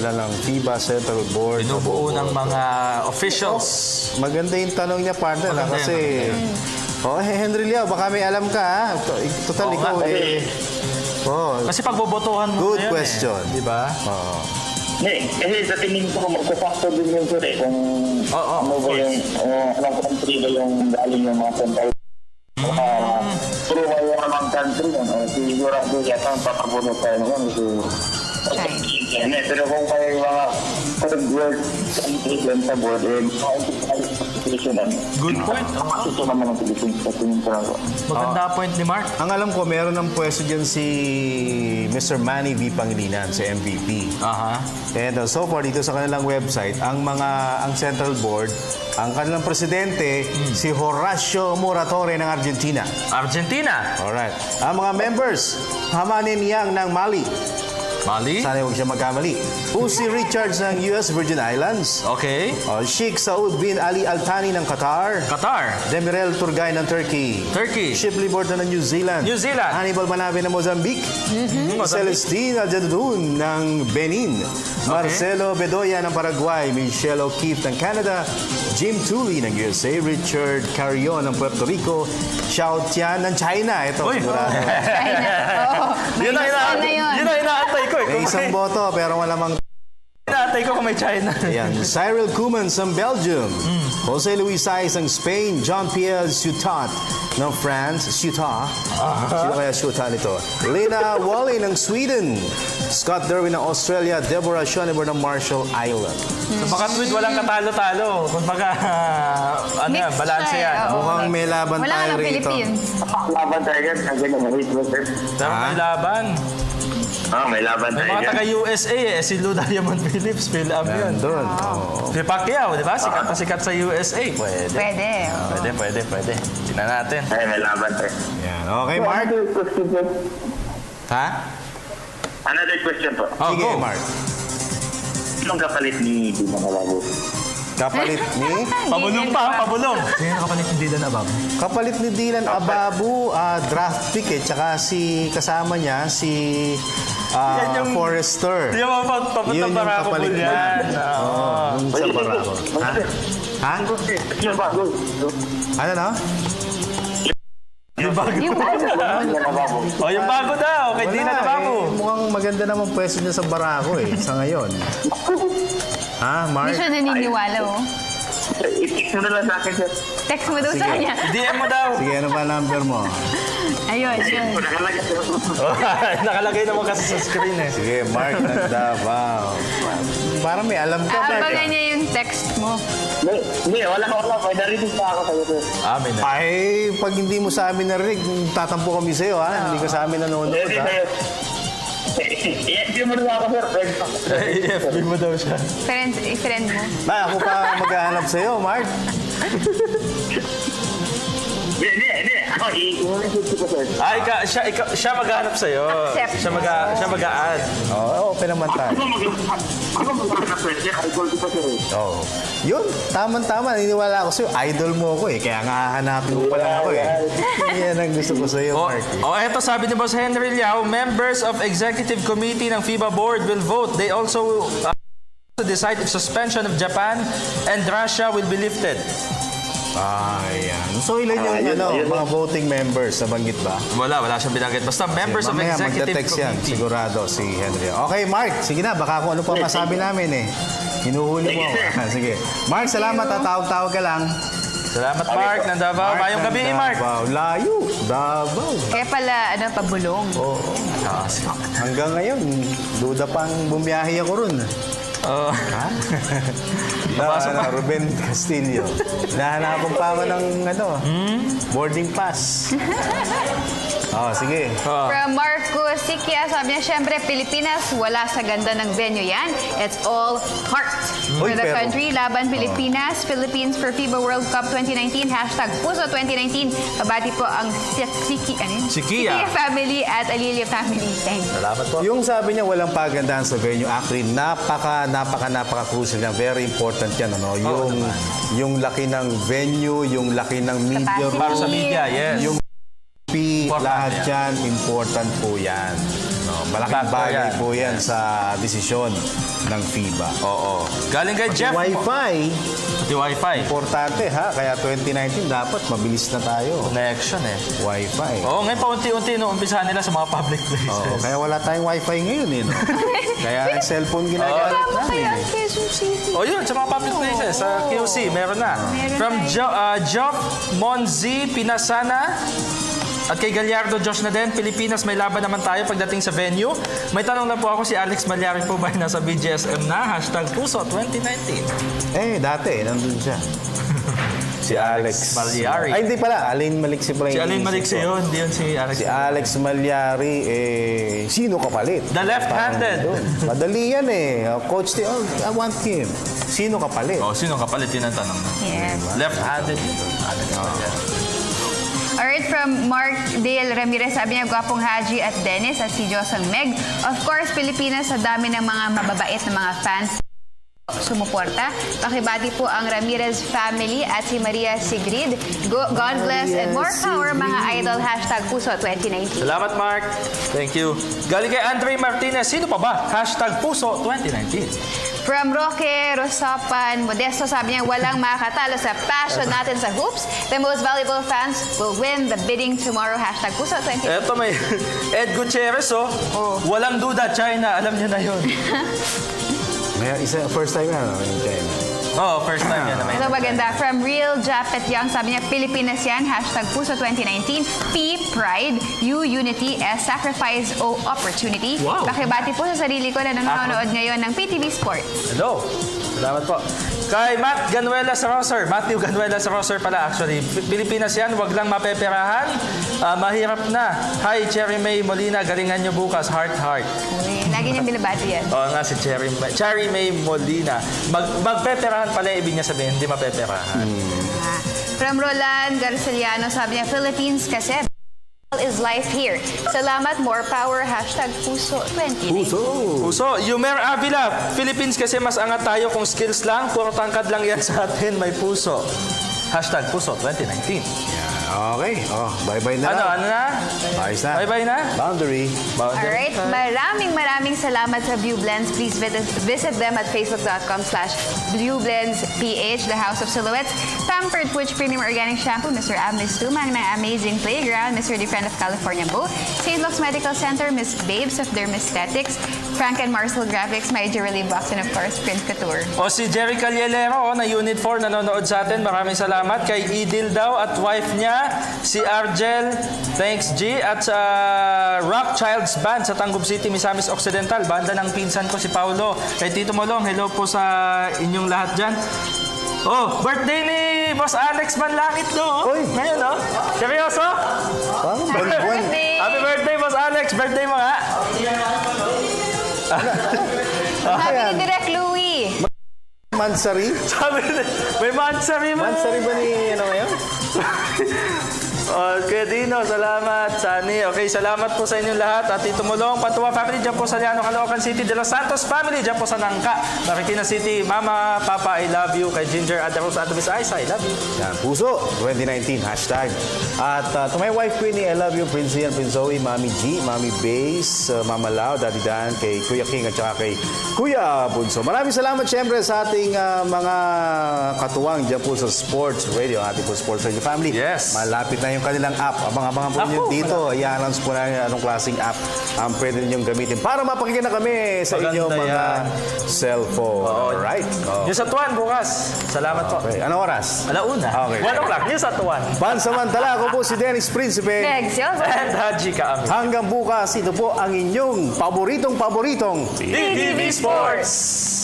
Ilan lang FIBA Central Board. Binubuo ng mga officials. Maganda yung tanong niya, partner. Kasi, Henry Liao, baka may alam ka. Total, ikaw kasi pagbobotohan mo good question. Diba? Kasi sa tingin ko, magkakakto din yung sir kung ano ba yung, anong country ba yung galing yung mga central. Pero kayo namang country yun, sigurado yata ang papabunod tayo naman. Pero kung kayo yung mga third world country lang sa board, good point. Ito naman ang Philippines sa tingin ko lang. Maganda point ni Mark. Ang alam ko, meron ng pwesto dyan si Mr. Manny V. Pangilinan, si MVP. And so far, dito sa kanilang website, ang Central Board, ang kanilang presidente, si Horacio Moratore ng Argentina. Alright. Ang mga members, Hamanin Yang ng Mali. Sana huwag siya magkamali. Uzi Richards ng US Virgin Islands. Okay. Sheikh Saud bin Ali Al Thani ng Qatar. Demirel Turgay ng Turkey. Shipley Borton ng New Zealand. Hannibal Manabe ng Mozambique. Celestine Aljadudun ng Benin. Marcelo Bedoya ng Paraguay. Michelle O'Keefe ng Canada. Jim Tooley ng USA. Richard Carrion ng Puerto Rico. Xiao Tian ng China. Ito, sigurado. Yun ang inaantay ko. May isang boto pero walang Inaantay ko kung may China. Ayan, Cyril Koemans ng Belgium. Jose Luis Saez ng Spain. Jean-Pierre Sutat ng France. Sutat. Sino kaya Sutat nito? Lena Wally ng Sweden. Scott Derwin ng Australia. Deborah Schoenberg ng Marshall Island. Sa Bakatwid, walang katalo-talo. Kung baga, balanse yan. Mukhang may laban tayo rito. Laban tayo yan. May laban. May laban tayo yan. Mga taga-USA si Lou Diamond Phillips, Phil Am yun. Doon. Si Pacquiao, di ba? Sikat na sikat sa USA. Pwede. Pwede. Tingnan natin. May laban tayo. Yan. Okay, Mark? Ha? Another question po. Sige, Mark. Anong kapalit ni Dylan Ababu? Kapalit ni? Pabulong. Sino kapalit ni Dylan Ababu? Kapalit ni Dylan Ababu, draft pick kasama niya si Forrester. Yung papunta Barako po yan. Yung sa Barako. Ha? Ano na? Yung bago. Yung bago daw. Kay Dylan Ababu. Mukhang maganda naman pwesto niya sa Barako sa ngayon. Ha, Mark? Hindi siya naniniwala, I-text mo na lang sa akin, sir. Text mo daw sa kanya. DM mo daw. Sige, ano ba number mo? Ayun. Nakalagay naman kasi sa screen eh. Sige, Mark ng Davao. Parang may alam ka, Mark. Abangan niya yung text mo. Hindi, wala. May narinig pa ako sa'yo, sir. Ay, pag hindi mo sa amin narinig, tatampo kami sa'yo, ha? Hindi ka sa amin nanonood, ha? I-FB mo na ako, sir. I-FB mo daw siya. Friend mo. Ako pa maghahanap sa'yo, Mark. Hindi. Ako, i-message ko, sir. Siya maghahanap sa'yo. Siya mag-a-add. Open naman tayo. Ako maghahanap sa'yo. Idol ko pa, sir. Yun, tama-tama. Naniniwala ako sa'yo. Idol mo ako Kaya nga hahanapin mo pa lang ako Yan ang gusto ko sa'yo, Mark. Eto sabi ni Boss Henry Liao, members of Executive Committee ng FIBA Board will vote. They also to decide if suspension of Japan and Russia will be lifted. Ayan. So ilan yung mga voting members? Nabanggit ba? Wala siyang binanggit. Basta members of Executive Committee. Yan, sigurado si Henry. Okay, Mark. Sige na, baka kung ano pa masabi namin Hinuhuli mo. Sige. Mark, salamat. Tatawag-tawag ka lang. Salamat, Mark, ng Davao. Mayong gabi, Mark. Layo. Davao. Kaya pala, pabulong. Hanggang ngayon, duda pang bumiyahe ako ron. Ruben Castillo. Nahanapan pa ako ng boarding pass. Sige. From Marco Sikia, sabi niya, syempre, Pilipinas, wala sa ganda ng venue yan. It's all heart. For the country, Laban Pilipinas, Philippines for FIBA World Cup 2019, #Puso 2019. Kabati po ang Sikia family at Alilia family. Thanks. Salamat po. Yung sabi niya, walang pagandahan sa venue. Actually, napaka-crucial yan. Very important yan. Yung laki ng venue, yung laki ng media. Para sa media, yes. Yung lahat yan, important po yan. Malaking bagay po yan sa desisyon ng FIBA. Galing kay Jeff. Wi-Fi. Importante Kaya 2019 dapat mabilis na tayo. Connection Wi-Fi. Ngayon paunti-unti umpisahan nila sa mga public places. Kaya wala tayong Wi-Fi ngayon Kaya cellphone ginagamit namin. Yun, sa mga public places. Sa QC, meron na. From Job Monzi Pinasana. At kay Gallardo Josh na din, Pilipinas, may laban naman tayo pagdating sa venue. May tanong na po ako, si Alex Malyari po ba nasa BGSM na? #Puso 2019. Dati, nandun siya. Si Alex Malyari. Ay, hindi pala. Alain Maliksi pala. Si Alain Maliksi yun. Hindi yun si Alex. Si Alex Malyari, sino kapalit? The left-handed. Madali yan Coach, I want him. Sino kapalit? Sino kapalit? Yun ang tanong. Yes. Left-handed. Alex Malyari. Alright, from Mark Dale Ramirez, sabi niya, gwapong Haji at Dennis at si Josang Meg. Of course, Pilipinas, sa dami ng mga mababait na mga fans sumuporta. Pakibati po ang Ramirez family at si Maria Sigrid. God bless and more power, mga idol. #Puso 2019. Salamat, Mark. Thank you. Galing kay Andre Martinez, sino pa ba? #Puso 2019. From Roque Rosapan Modesto, sabi niya, walang makakatalo sa passion natin sa hoops. The most valuable fans will win the bidding tomorrow. #Puso 2019. Eto may Ed Gutierrez, walang duda, China. Alam niyo na yun. First time yan, Oh, first time yan naman. Ito maganda. From Real Japet Young, sabi niya, Pilipinas yan, #Puso 2019, P, Pride, U, Unity, S, Sacrifice, O, Opportunity. Wow. Pakibati po sa sarili ko na nanonood ngayon ng PTV Sports. Hello. Salamat po. Kay Matthew Ganuelas Rosser pala actually. Pilipinas yan, wag lang mapeperahan. Mahirap na. Hi, Cherry May Molina, galingan nyo bukas. Heart. Lagi niyang binabati yan. Oo nga, si Cherry May Molina. Magpeperahan pala, ibig niya sabihin, hindi mapeperahan. From Roland Garceliano, sabi niya, Philippines kasi is life here. Salamat, more power, #Puso 2019. Puso. Yumer Avila, Philippines kasi mas angat tayo kung skills lang. Puro tangkad lang yan sa atin, may puso. #Puso 2019. Okay. Bye-bye na. Ano na? Ayos na. Bye-bye na? Boundary. Alright, maraming salamat sa Blue Blends. Please visit them at facebook.com/BlueBlendsPH, the House of Silhouettes. Pampered Twitch Premium Organic Shampoo, Mr. Miss Tuman, my Amazing Playground, Mr. Defriend of California Boo, St. Luke's Medical Center, Miss Babes of Dermesthetics, Frank and Marcel Graphics, my Jewelry Box, and of course, Prince Couture. O si Jerry Calielero na Unit 4 nanonood sa atin. Maraming salamat kay Idil daw at wife niya, si Argel, thanks G, at sa Rock Childs Band sa Tangub City, Misamis Occidental, banda ng pinsan ko si Paulo. Kay Tito Molong, hello po sa inyong lahat dyan. Oh, birthday ni Boss Alex Manlangit no? Ngayon no? Seryoso? Happy birthday Boss Alex, birthday mo nga. Sabi ni Direk Louie. Mansari? May Mansari mo. Mansari ba ni ano ngayon? Okay, Dino, salamat. Sani, okay, salamat po sa inyong lahat. At Tito Molong, Patuwa Family, dyan po sa Liano, Caloocan City, De Los Santos Family, dyan po sa Nangka, Marikina City, Mama, Papa, I love you. Kay Ginger, Adaros, Atomis, Aisa, I love you. Yan, Puso 2019, #. At to my wife, Queenie, I love you. Prince Ian, Prince Zoe, Mami G, Mami Base, Mama Lau, Daddy Dan, kay Kuya King at saka kay Kuya Bunso. Maraming salamat siyempre sa ating mga katuwang dyan po sa Sports Radio, ating po Sports Radio Family. Yes. Malapit na yung kanilang app. Abang-abangan po ninyo dito. I-announce po na anong klaseng app ang pwede ninyong gamitin para mapakinggan na kami sa inyong mga cellphone. Alright. News at 1 bukas. Salamat po. Okay. Anong oras? 1:00. Okay. 1:00. News at 1. Pansamantala, ako po si Dennis Principe. And Haji Kaami. Hanggang bukas, ito po ang inyong paboritong PTV Sports.